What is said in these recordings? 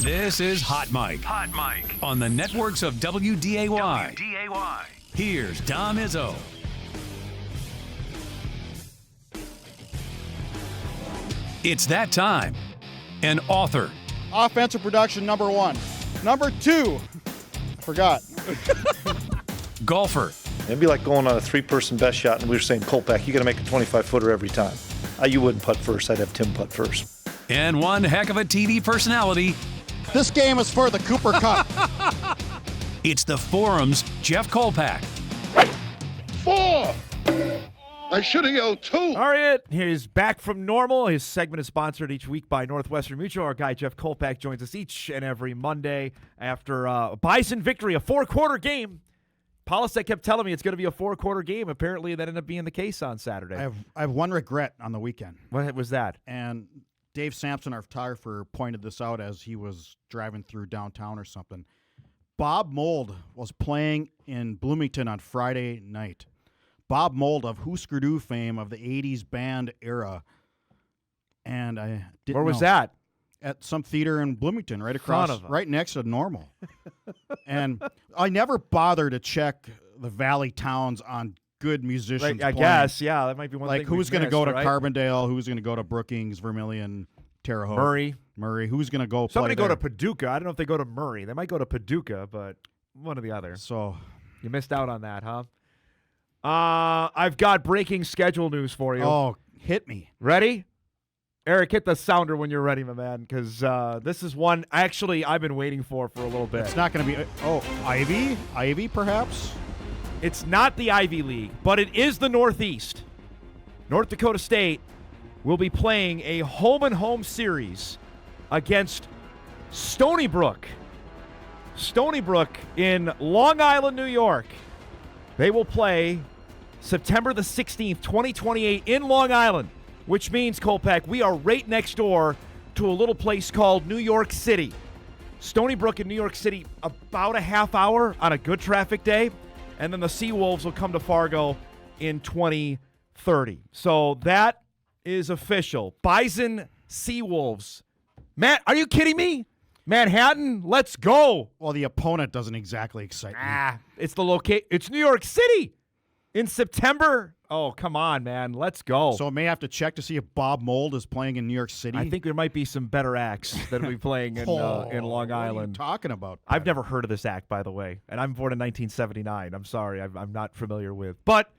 This is Hot Mike. Hot Mike. On the networks of WDAY. WDAY. Here's Dom Izzo. It's that time. An author. Offensive production, number 1. Number 2. Forgot. Golfer. It'd be like going on a 3-person best shot, and we were saying, Kolpack, you got to make a 25-footer every time. You wouldn't putt first. I'd have Tim putt first. And one heck of a TV personality. This game is for the Cooper Cup. It's the Forum's Jeff Kolpack. 4! I should have yelled 2. All right, he's back from normal. His segment is sponsored each week by Northwestern Mutual. Our guy Jeff Kolpack joins us each and every Monday after a Bison victory, a 4-quarter game. Polisek kept telling me it's going to be a 4-quarter game. Apparently, that ended up being the case on Saturday. I have one regret on the weekend. What was that? And Dave Sampson, our photographer, pointed this out as he was driving through downtown or something. Bob Mould was playing in Bloomington on Friday night. Bob Mould of Husker Du fame of the 80s band era. And I didn't Where was know. that? At some theater in Bloomington, right across, right next to Normal. And I never bother to check the Valley towns on good musicians. I guess, yeah, that might be one like thing. who's going to go to right? Carbondale? Who's going to go to Brookings, Vermilion, Terre Haute? Murray. Who's going to go Somebody play go there? to Paducah. I don't know if they go to Murray. They might go to Paducah, but one or the other. So you missed out on that, huh? I've got breaking schedule news for you. Oh, hit me. Ready? Eric, hit the sounder when you're ready, my man, because this is one actually I've been waiting for a little bit. It's not going to be Ivy? Ivy, perhaps? It's not the Ivy League, but it is the Northeast. North Dakota State will be playing a home-and-home series against Stony Brook. Stony Brook in Long Island, New York. They will play September the 16th, 2028 in Long Island, which means, Kolpack, we are right next door to a little place called New York City. Stony Brook in New York City, about a half hour on a good traffic day, and then the Seawolves will come to Fargo in 2030. So that is official. Bison Seawolves. Matt, are you kidding me? Manhattan, let's go. Well, the opponent doesn't exactly excite me. It's the It's New York City in September. Oh, come on, man. Let's go. So I may have to check to see if Bob Mould is playing in New York City. I think there might be some better acts that will be playing in Long Island. What are you talking about? I've never heard of this act, by the way, and I'm born in 1979. I'm sorry, I'm not familiar with. But,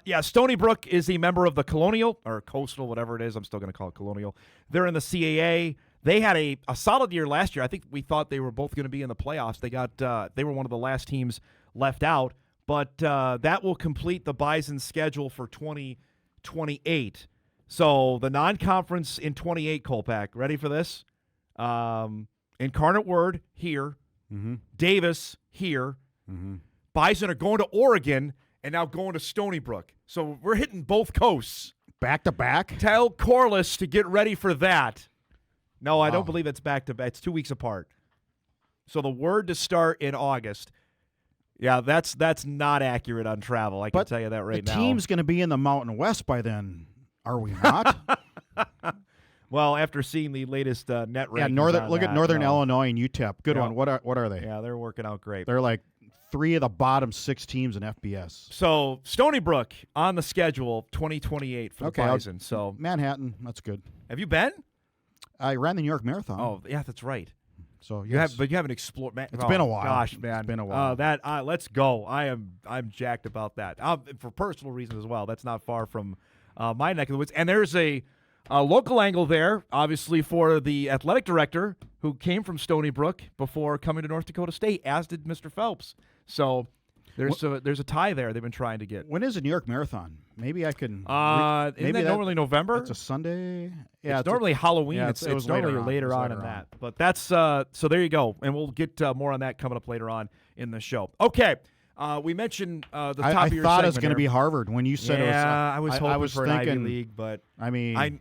yeah, Stony Brook is a member of the Colonial, or Coastal, whatever it is. I'm still going to call it Colonial. They're in the CAA. They had a solid year last year. I think we thought they were both going to be in the playoffs. They were one of the last teams left out. But that will complete the Bison's schedule for 2028. So the non-conference in 28, Kolpack. Ready for this? Incarnate Word here. Mm-hmm. Davis here. Mm-hmm. Bison are going to Oregon and now going to Stony Brook. So we're hitting both coasts. Back to back? Tell Corliss to get ready for that. No, I don't believe it's back to back. It's 2 weeks apart. So the Word to start in August. Yeah, that's not accurate on travel. I can tell you that right now. The team's going to be in the Mountain West by then, are we not? Well, after seeing the latest net rankings, look at Northern Illinois and UTEP. Good one. What are they? Yeah, they're working out great. They're like 3 of the bottom 6 teams in FBS. So Stony Brook on the schedule 2028 for the Bison. So Manhattan, that's good. Have you been? I ran the New York Marathon. Oh, yeah, that's right. So you haven't explored. It's been a while. Gosh, man, it's been a while. Let's go. I'm jacked about that. For personal reasons as well. That's not far from my neck of the woods. And there's a local angle there, obviously, for the athletic director who came from Stony Brook before coming to North Dakota State, as did Mr. Phelps. So there's a tie there they've been trying to get. When is the New York Marathon? Maybe I can. Isn't that normally November? It's a Sunday. Yeah, it's normally Halloween. Yeah, it's later normally on. later on in that. But that's so there you go, and we'll get more on that coming up later on in the show. Okay, we mentioned the top I of your thought it was going to be Harvard when you said it was. I was hoping I was for thinking, an Ivy League, but I mean,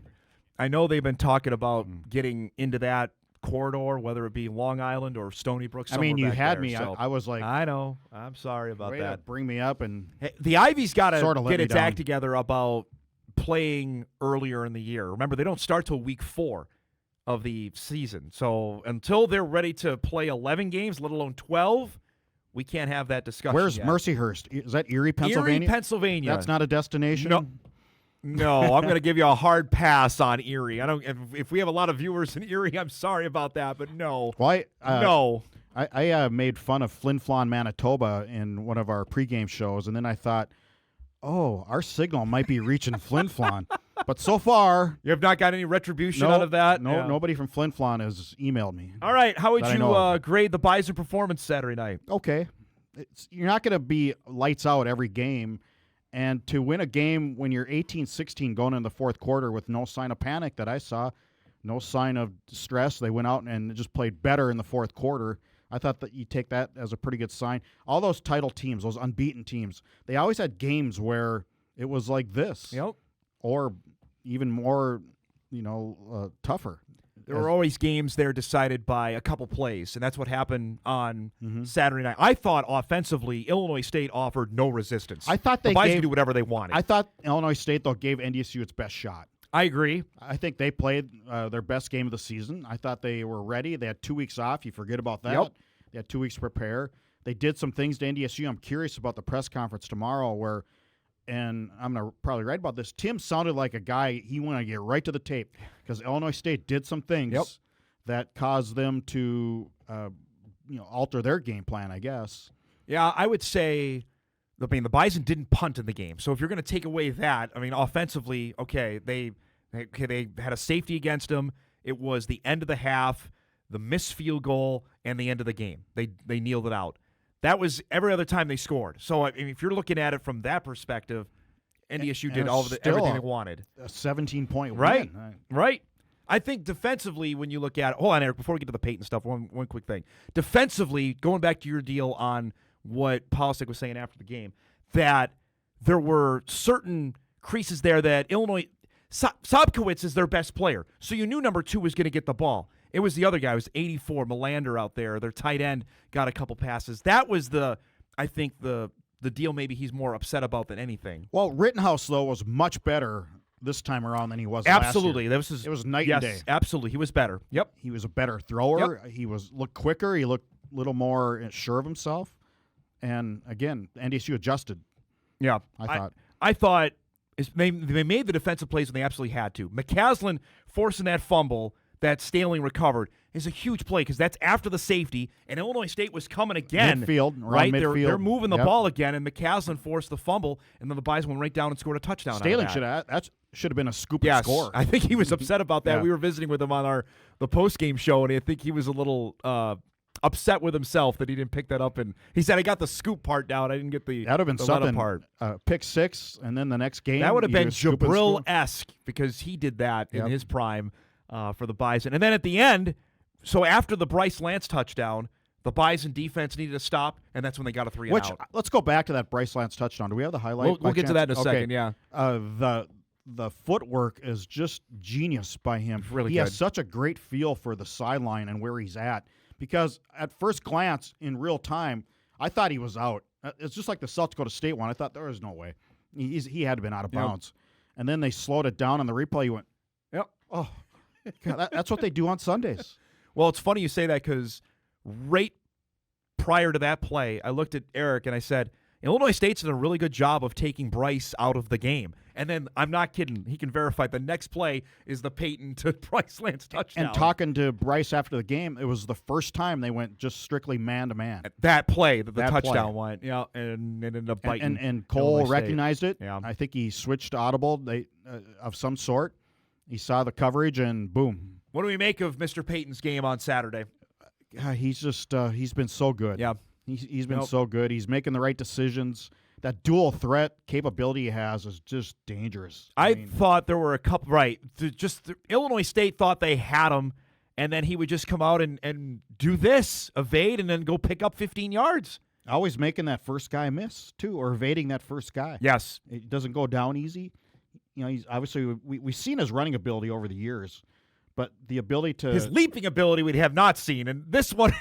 I know they've been talking about getting into that corridor, whether it be Long Island or Stony Brook. I mean, you had there, me. so I was like, I know. I'm sorry about way that. to bring me up, and hey, the Ivy's got to get its down. act together about playing earlier in the year. Remember, they don't start till week 4 of the season. So until they're ready to play 11 games, let alone 12, we can't have that discussion. Where's yet. Mercyhurst? Is that Erie, Pennsylvania? Erie, Pennsylvania. That's not a destination? No, I'm going to give you a hard pass on Erie. I don't. If we have a lot of viewers in Erie, I'm sorry about that, but no. Well, no. I made fun of Flin Flon, Manitoba in one of our pregame shows, and then I thought, oh, our signal might be reaching Flin Flon. But so far, You have not got any retribution out of that? No, Yeah. nobody from Flin Flon has emailed me. All right, how would that I know you of. grade the Bison performance Saturday night? Okay. You're not going to be lights out every game. And to win a game when you're 18-16 going in the fourth quarter with no sign of panic that I saw, no sign of stress, they went out and just played better in the fourth quarter. I thought that you take that as a pretty good sign. All those title teams, those unbeaten teams, they always had games where it was like this. Yep. Or even more, tougher. There were always games there decided by a couple plays, and that's what happened on Saturday night. I thought offensively, Illinois State offered no resistance. I thought the they Bison gave, do whatever they wanted. I thought Illinois State, though, gave NDSU its best shot. I agree. I think they played their best game of the season. I thought they were ready. They had 2 weeks off. You forget about that. Yep. They had 2 weeks to prepare. They did some things to NDSU. I'm curious about the press conference tomorrow where, and I'm going to probably write about this, Tim sounded like a guy, he wanted to get right to the tape because Illinois State did some things that caused them to alter their game plan, I guess. Yeah, I would say, the Bison didn't punt in the game. So if you're going to take away that, offensively, okay, they had a safety against them. It was the end of the half, the missed field goal, and the end of the game. They kneeled it out. That was every other time they scored. So if you're looking at it from that perspective, NDSU did everything they wanted. A 17-point right, win. Right. I think defensively, when you look at it, hold on, Eric, before we get to the Peyton stuff, one quick thing. Defensively, going back to your deal on what Polisic was saying after the game, that there were certain creases there that Illinois, Sobkowitz is their best player, so you knew number 2 was going to get the ball. It was the other guy. It was 84, Melander out there. Their tight end got a couple passes. That was I think the deal maybe he's more upset about than anything. Well, Rittenhouse, though, was much better this time around than he was absolutely. last year. It was night and day. Absolutely. He was better. Yep. He was a better thrower. Yep. He looked quicker. He looked a little more sure of himself. And, again, NDSU adjusted. Yeah. I thought they made the defensive plays when they absolutely had to. McCaslin forcing that fumble that Staling recovered is a huge play because that's after the safety, and Illinois State was coming again. Midfield, right? Midfield. They're moving the ball again, and McCaslin forced the fumble, and then the Bison went right down and scored a touchdown. Staling should have been a scoop and score. I think he was upset about that. Yeah. We were visiting with him on the post-game show, and I think he was a little upset with himself that he didn't pick that up. And he said, I got the scoop part down. I didn't get the that would have been something. Part. Pick 6, and then the next game. That would have been Jabril-esque Jabril-esque because he did that in his prime for the Bison. And then at the end, so after the Bryce Lance touchdown, the Bison defense needed to stop, and that's when they got a 3-and-out. Let's go back to that Bryce Lance touchdown. Do we have the highlight? We'll get to that in a second, yeah. The footwork is just genius by him. Really he good. has such a great feel for the sideline and where he's at because at first glance, in real time, I thought he was out. It's just like the South Dakota State one. I thought there was no way. He had to have been out of bounds. And then they slowed it down on the replay. You went, yep. Oh, God, that's what they do on Sundays. Well, it's funny you say that because right prior to that play, I looked at Eric and I said, Illinois State's done a really good job of taking Bryce out of the game. And then, I'm not kidding, he can verify the next play is the Peyton to Bryce Lance touchdown. And talking to Bryce after the game, it was the first time they went just strictly man-to-man. That play, the That touchdown play. went, and it ended up biting. And Cole Illinois State. recognized it. Yeah. I think he switched to audible of some sort. He saw the coverage, and boom. What do we make of Mr. Peyton's game on Saturday? He's just he's been so good. Yeah. He's been so good. He's making the right decisions. That dual threat capability he has is just dangerous. I thought there were a couple, right. Illinois State thought they had him, and then he would just come out and do this, evade, and then go pick up 15 yards. Always making that first guy miss, too, or evading that first guy. Yes. It doesn't go down easy. He's obviously, we've seen his running ability over the years, but the ability to. His leaping ability we have not seen, and this one.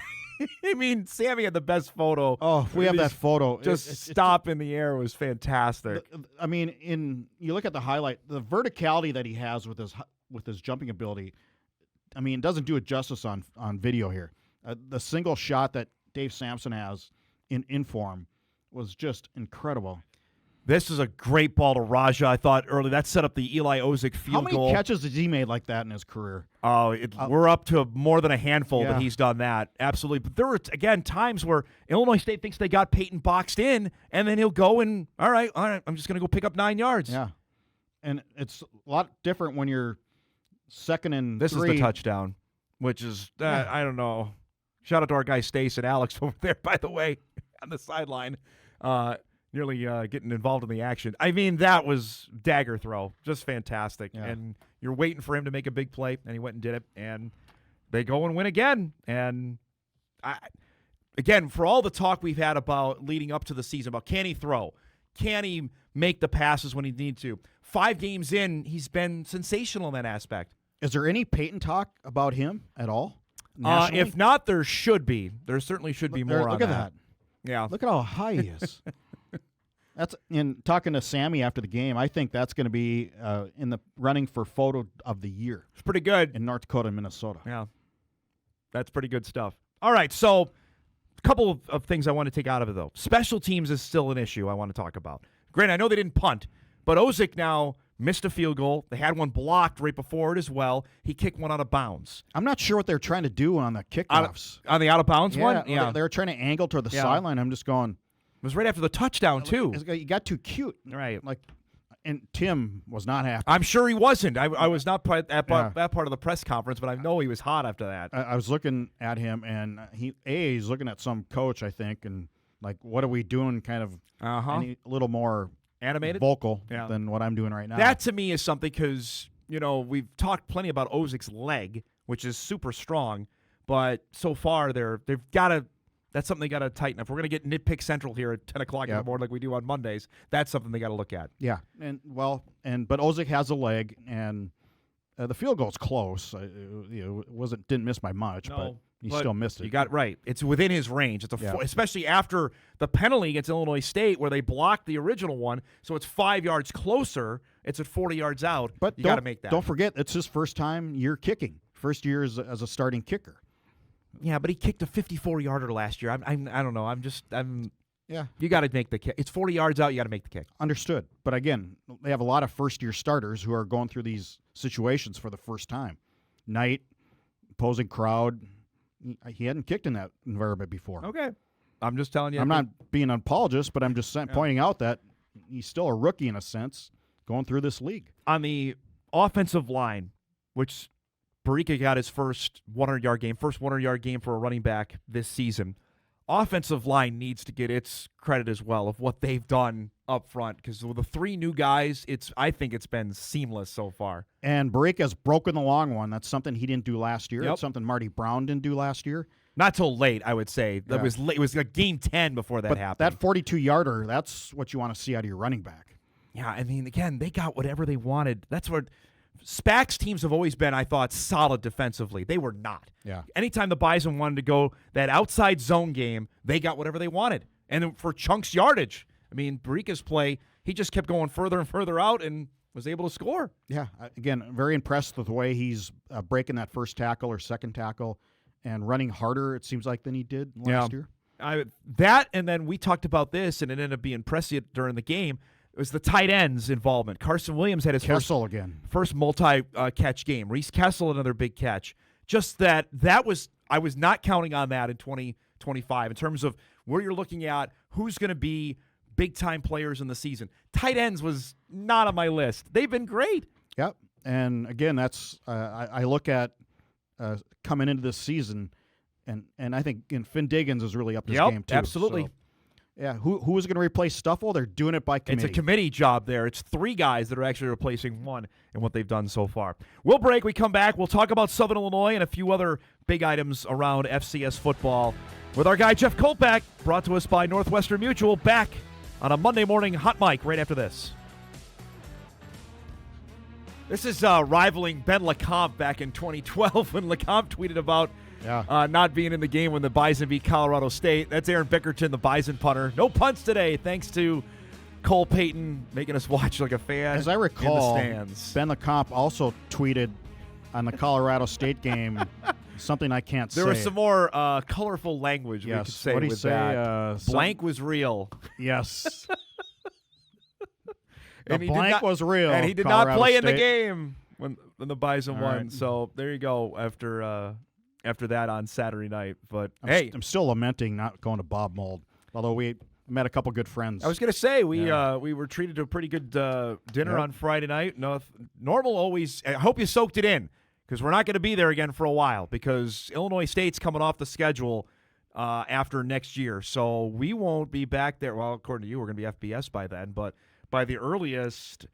Sammy had the best photo. Oh, if we have that photo. Stop in the air was fantastic. You look at the highlight, the verticality that he has with his jumping ability, I mean, it doesn't do it justice on video here. The single shot that Dave Sampson has in inform was just incredible. This is a great ball to Raja, I thought early. That set up the Eli Ozick field goal. How many catches has he made like that in his career? Oh, we're up to more than a handful Yeah. that he's done that. Absolutely. But there were, again, times where Illinois State thinks they got Peyton boxed in, and then he'll go and, all right, I'm just going to go pick up 9 yards. Yeah. And it's a lot different when you're second and This three. is the touchdown, which is, I don't know. Shout out to our guy Stace and Alex over there, by the way, on the sideline. Nearly getting involved in the action. I mean, that was dagger throw. Just fantastic. Yeah. And you're waiting for him to make a big play, and he went and did it. And they go and win again. And, again, for all the talk we've had about leading up to the season, about can he throw? Can he make the passes when he needs to? 5 games in, he's been sensational in that aspect. Is there any Peyton talk about him at all? nationally? If not, there should be. There certainly should be more on Look at that. Yeah. Look at how high he is. That's in talking to Sammy after the game. I think that's going to be in the running for photo of the year It's pretty good. in North Dakota and Minnesota. Yeah. That's pretty good stuff. All right, so a couple of things I want to take out of it, though. Special teams is still an issue I want to talk about. Granted, I know they didn't punt, but Ozick now missed a field goal. They had one blocked right before it as well. He kicked one out of bounds. I'm not sure what they're trying to do on the kickoffs. On the out-of-bounds one? Yeah, they were trying to angle toward the Yeah. sideline. I'm just going, It was right after the touchdown, too. you got too cute. Right. Like, and Tim was not happy. I'm sure he wasn't. I was not at that Yeah. part of the press conference, but I know he was hot after that. I was looking at him, and he's looking at some coach, I think, and like, what are we doing? Kind of a little more Animated? vocal Yeah. than what I'm doing right now. That, to me, is something because, we've talked plenty about Ozick's leg, which is super strong, but so far they've got to – that's something they got to tighten. If we're going to get nitpick central here at 10 o'clock in the morning like we do on Mondays, that's something they got to look at. Yeah, but Ozick has a leg, and the field goal's close. It didn't miss by much, but he still missed it. You got it right. It's within his range. It's especially after the penalty against Illinois State where they blocked the original one, so it's 5 yards closer. It's at 40 yards out. But you got to make that. Don't forget, it's his first time year kicking. First year as a starting kicker. Yeah, but he kicked a 54-yarder last year. I don't know. Yeah. You got to make the kick. It's 40 yards out. You got to make the kick. Understood. But again, they have a lot of first-year starters who are going through these situations for the first time. Knight, opposing crowd. He hadn't kicked in that environment before. Okay. I'm just telling you. I'm not being an apologist, but I'm just pointing out that he's still a rookie in a sense going through this league. On the offensive line, which Barika got his first 100-yard game for a running back this season. Offensive line needs to get its credit as well of what they've done up front because with the 3 new guys, I think it's been seamless so far. And Barika's broken the long one. That's something he didn't do last year. Yep. It's something Marty Brown didn't do last year. Not till late, I would say. That Yeah. was late. It was like game 10 before that But happened. that 42-yarder, that's what you want to see out of your running back. Yeah, I mean, again, they got whatever they wanted. That's what SPAC's teams have always been, I thought, solid defensively. They were not. Yeah. Anytime the Bison wanted to go that outside zone game, they got whatever they wanted. And for chunks yardage, I mean, Barika's play, he just kept going further and further out and was able to score. Yeah, again, very impressed with the way he's breaking that first tackle or second tackle and running harder, it seems like, than he did last year. That, and then we talked about this, and it ended up being prescient during the game. It was the tight ends involvement. Carson Williams had his first multi-catch game. Reese Kessel, another big catch. Just that was I was not counting on that in 2025 in terms of where you're looking at who's going to be big-time players in the season. Tight ends was not on my list. They've been great. Yep. And, again, that's I look at coming into this season, and I think Finn Diggins is really up this game, too. Absolutely. So, yeah, who is going to replace Stuffle? They're doing it by committee. It's a committee job there. It's 3 guys that are actually replacing one in what they've done so far. We'll break. We come back. We'll talk about Southern Illinois and a few other big items around FCS football with our guy Jeff Kolpack, brought to us by Northwestern Mutual, back on a Monday morning hot mic right after this. This is rivaling Ben LeCompte back in 2012 when LeCompte tweeted about not being in the game when the Bison beat Colorado State. That's Aaron Bickerton, the Bison punter. No punts today, thanks to Cole Payton making us watch like a fan. As I recall, in the stands. Ben LeCompte also tweeted on the Colorado State game. Something I can't say. There was some more colorful language we could say What'd he with say? that. Blank was real. Yes. And the he did blank not- was real. And he did Colorado not play in the State. game when the Bison All won. right. So there you go after that on Saturday night. But I'm still lamenting not going to Bob Mold. Although we met a couple good friends. I was going to say we were treated to a pretty good dinner on Friday night. No, normal always. I hope you soaked it in because we're not going to be there again for a while because Illinois State's coming off the schedule after next year, so we won't be back there. Well, according to you, we're going to be FBS by then, but by the earliest,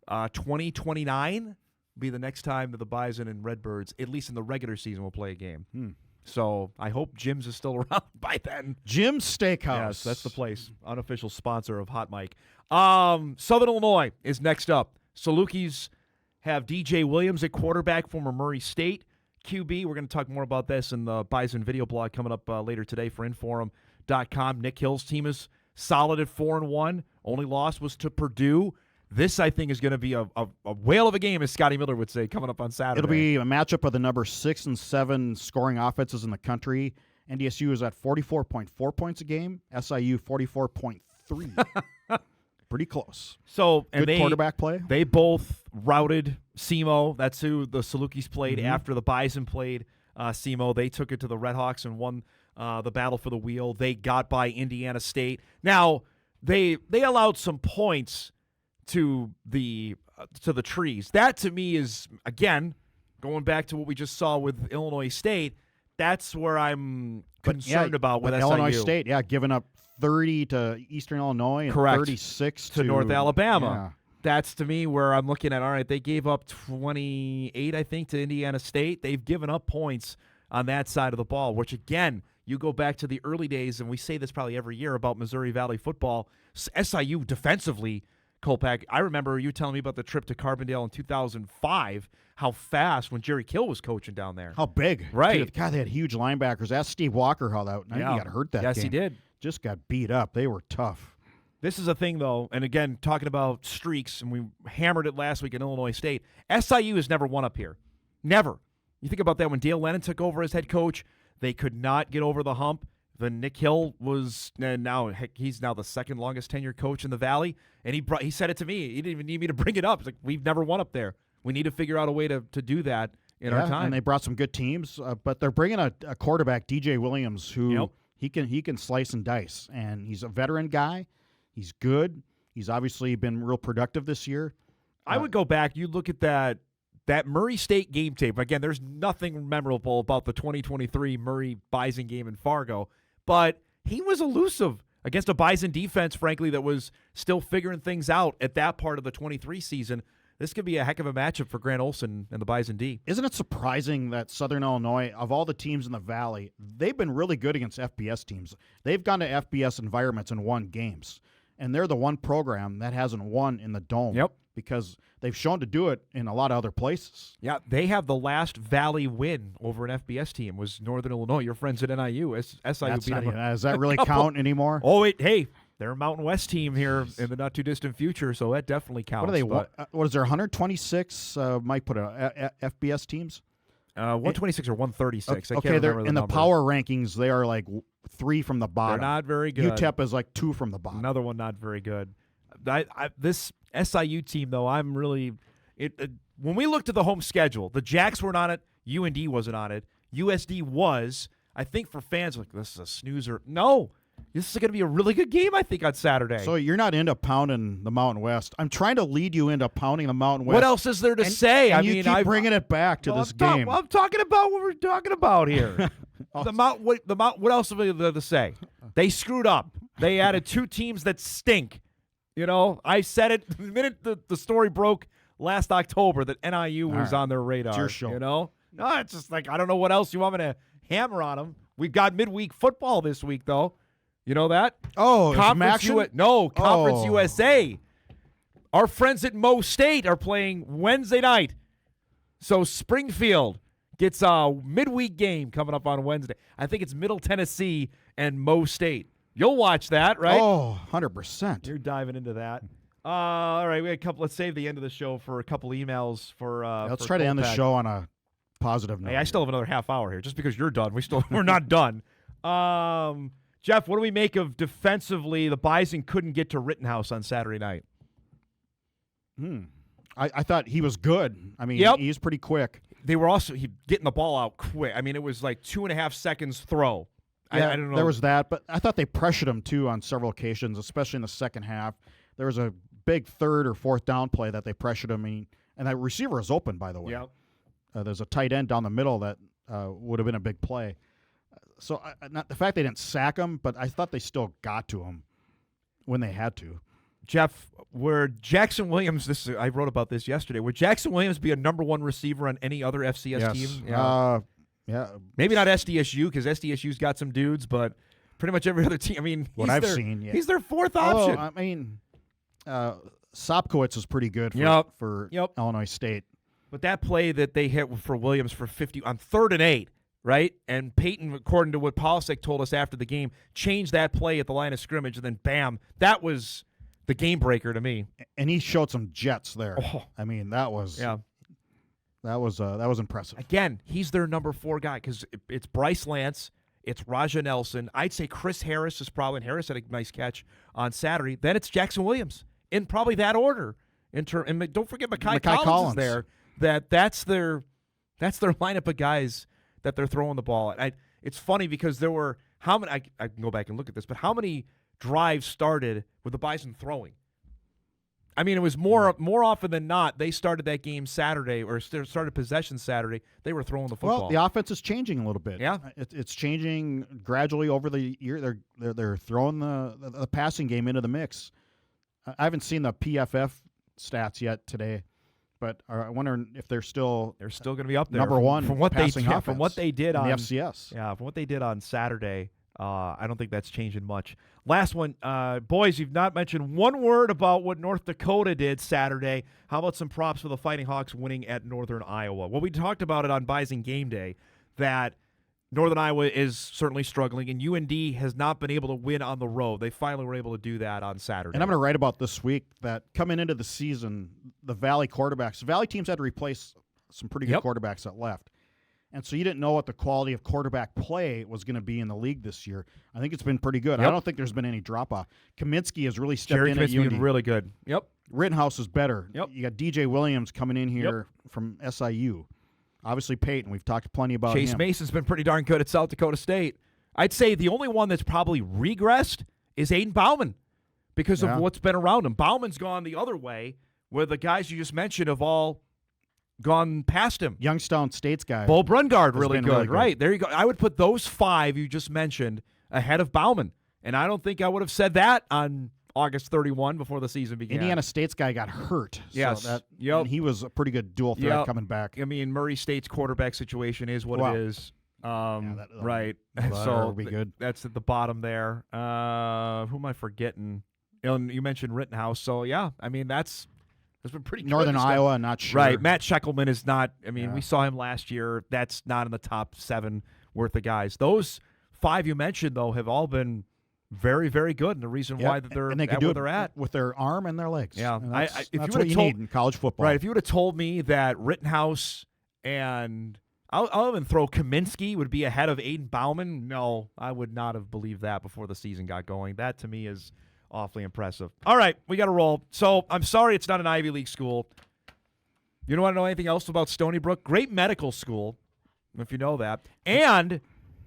2029 be the next time that the Bison and Redbirds, at least in the regular season, will play a game. So I hope Jim's is still around by then. Jim's Steakhouse. Yes, that's the place. Unofficial sponsor of Hot Mic. Southern Illinois is next up. Salukis have DJ Williams at quarterback, former Murray State QB. We're going to talk more about this in the Bison video blog coming up later today for Inforum.com. Nick Hill's team is solid at 4-1. Only loss was to Purdue. This, I think, is going to be a whale of a game, as Scotty Miller would say, coming up on Saturday. It'll be a matchup of the number 6 and 7 scoring offenses in the country. NDSU is at 44.4 points a game. SIU 44.3. Pretty close. So, Good quarterback play. They both routed SEMO. That's who the Salukis played after the Bison played SEMO. They took it to the Redhawks and won the battle for the wheel. They got by Indiana State. Now, they allowed some points to the trees. That to me is, again, going back to what we just saw with Illinois State. That's where I'm concerned about with SIU. Illinois State, giving up 30 to Eastern Illinois and Correct. 36 to North Alabama. Yeah. That's to me where I'm looking at. All right, they gave up 28, I think, to Indiana State. They've given up points on that side of the ball, which again, you go back to the early days, and we say this probably every year about Missouri Valley football. SIU defensively. Kolpack, I remember you telling me about the trip to Carbondale in 2005, how fast when Jerry Kill was coaching down there. How big. Right. Dude, God, they had huge linebackers. Ask Steve Walker how that he got hurt that game. Yes, he did. Just got beat up. They were tough. This is a thing, though, and again, talking about streaks, and we hammered it last week in Illinois State. SIU has never won up here. Never. You think about that when Dale Lennon took over as head coach, they could not get over the hump. Then Nick Hill was he's now the second longest tenured coach in the Valley, and he said it to me. He didn't even need me to bring it up. It's like, we've never won up there. We need to figure out a way to do that in our time. And they brought some good teams, but they're bringing a quarterback, DJ Williams, who he can slice and dice, and he's a veteran guy. He's good. He's obviously been real productive this year. I would go back. You look at that Murray State game tape. Again, there's nothing memorable about the 2023 Murray Bison game in Fargo. But he was elusive against a Bison defense, frankly, that was still figuring things out at that part of the 23 season. This could be a heck of a matchup for Grant Olson and the Bison D. Isn't it surprising that Southern Illinois, of all the teams in the Valley, they've been really good against FBS teams. They've gone to FBS environments and won games. And they're the one program that hasn't won in the Dome. Yep. Because they've shown to do it in a lot of other places. Yeah, they have the last Valley win over an FBS team was Northern Illinois. Your friends at NIU. SIU beat them. Does that really count anymore? Oh, hey, they're a Mountain West team here in the not-too-distant future, so that definitely counts. What are they? What is there, 126, Mike put FBS teams? 126 or 136. I Okay, can't they're remember the in the number. power rankings, they are like 3 from the bottom. They're not very good. UTEP is like 2 from the bottom. Another one not very good. This SIU team, though, I'm really when we looked at the home schedule, the Jacks weren't on it. UND wasn't on it. USD was. I think for fans, like, this is a snoozer. No, this is going to be a really good game, I think, on Saturday. So you're not into pounding the Mountain West. I'm trying to lead you into pounding the Mountain West. What else is there to say? And you keep bringing it back to this game. I'm talking about what we're talking about here. What else have we to say? They screwed up. They added 2 teams that stink. You know, I said it the minute the story broke last October that NIU was on their radar. It's your show. You know? No, it's just like, I don't know what else you want me to hammer on them. We've got midweek football this week, though. You know that? Oh, Conference Conference USA. Our friends at Mo State are playing Wednesday night. So Springfield gets a midweek game coming up on Wednesday. I think it's Middle Tennessee and Mo State. You'll watch that, right? Oh, 100%. You're diving into that. All right, we had a couple. Let's save the end of the show for a couple emails for. Let's for try to end the Kolpack. show on a positive note. Hey, I still have another half hour here. Just because you're done, we're not done. Jeff, what do we make of defensively? The Bison couldn't get to Rittenhouse on Saturday night. I thought he was good. I mean, he's pretty quick. They were also getting the ball out quick. I mean, it was like 2.5 seconds throw. Yeah, I don't know. There was that, but I thought they pressured him too on several occasions, especially in the second half. There was a big third or fourth down play that they pressured him, and that receiver is open, by the way. Yep. There's a tight end down the middle that would have been a big play. So not the fact they didn't sack him, but I thought they still got to him when they had to. Jeff, would Jackson Williams, I wrote about this yesterday, would Jackson Williams be a number one receiver on any other FCS team? Yeah. Maybe not SDSU, because SDSU's got some dudes, but pretty much every other team. I mean, he's their fourth option. I mean, Sopkowitz is pretty good for Illinois State. But that play that they hit for Williams for 50 on 3rd and 8, right? And Peyton, according to what Polisic told us after the game, changed that play at the line of scrimmage, and then bam, that was the game breaker to me. And he showed some jets there. Oh. I mean, that was impressive. Again, he's their number 4 guy because it's Bryce Lance, it's Raja Nelson. I'd say Chris Harris is probably, and Harris had a nice catch on Saturday. Then it's Jackson Williams in probably that order. And don't forget Mekhi Collins is there. That's their lineup of guys that they're throwing the ball at. It's funny because there were how many? I can go back and look at this, but how many drives started with the Bison throwing? I mean, it was more often than not. They started that game Saturday, or started possession Saturday. They were throwing the football. Well, the offense is changing a little bit. Yeah, it's changing gradually over the year. They're throwing the passing game into the mix. I haven't seen the PFF stats yet today, but I wonder if they're still going to be up there. Number one from what passing offense from what they did on the FCS. Yeah, from what they did on Saturday. I don't think that's changing much. Last one, boys, you've not mentioned one word about what North Dakota did Saturday. How about some props for the Fighting Hawks winning at Northern Iowa? Well, we talked about it on Bison Game Day, that Northern Iowa is certainly struggling, and UND has not been able to win on the road. They finally were able to do that on Saturday. And I'm going to write about this week that coming into the season, the Valley quarterbacks, the Valley teams had to replace some pretty good quarterbacks that left. And so you didn't know what the quality of quarterback play was going to be in the league this year. I think it's been pretty good. I don't think there's been any drop-off. Kaminsky has really stepped in at UND. Really good. Yep. Rittenhouse is better. Yep. You got DJ Williams coming in here from SIU. Obviously Peyton. We've talked plenty about Chase him. Mason's been pretty darn good at South Dakota State. I'd say the only one that's probably regressed is Aiden Bauman because of what's been around him. Bauman's gone the other way, where the guys you just mentioned have all gone past him. Youngstown State's guy. Bo Brungard, really really good. good. Right, there you go. I would put those 5 you just mentioned ahead of Bauman. And I don't think I would have said that on August 31 before the season began. Indiana State's guy got hurt. Yes. So and he was a pretty good dual threat coming back. I mean, Murray State's quarterback situation is what it is. Right. So be good. That's at the bottom there. Who am I forgetting? You mentioned Rittenhouse. So, yeah, I mean, that's been pretty good. Northern Iowa, not sure. Right. Matt Scheckelman is not, I mean, we saw him last year. That's not in the top 7 worth of guys. Those 5 you mentioned, though, have all been very, very good, and the reason why that they're and they can at do where it they're at. with their arm and their legs. Yeah. And that's if what you need in college football. Right. If you would have told me that Rittenhouse and I'll even throw Kaminsky would be ahead of Aiden Bauman, no, I would not have believed that before the season got going. That, to me, is awfully impressive. All right, we got to roll. So I'm sorry it's not an Ivy League school. You don't want to know anything else about Stony Brook? Great medical school, if you know that. And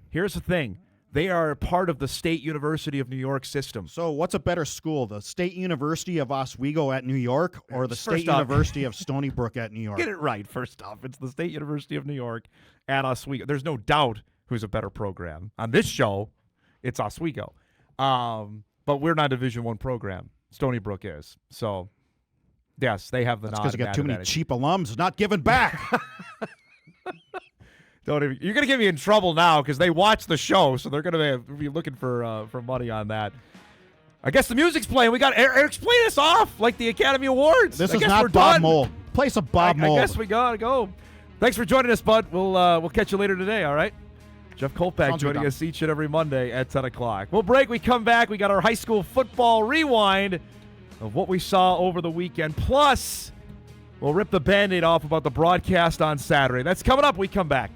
here's the thing. They are part of the State University of New York system. So what's a better school, the State University of Oswego at New York or the State University of Stony Brook at New York? Get it right, first off. It's the State University of New York at Oswego. There's no doubt who's a better program. On this show, it's Oswego. But we're not a Division I program. Stony Brook is. So, yes, they have the nod. Because you got too many cheap alums not giving back. You're going to get me in trouble now because they watch the show, so they're going to be looking for money on that. I guess the music's playing. We got Eric's playing us off like the Academy Awards. This is not Bob Mould. Play some Bob Mould. I guess we got to go. Thanks for joining us, bud. We'll catch you later today, all right? Jeff Kolpack joining us each and every Monday at 10 o'clock. We'll break. We come back. We got our high school football rewind of what we saw over the weekend. Plus, We'll rip the Band-Aid off about the broadcast on Saturday. That's coming up. We come back.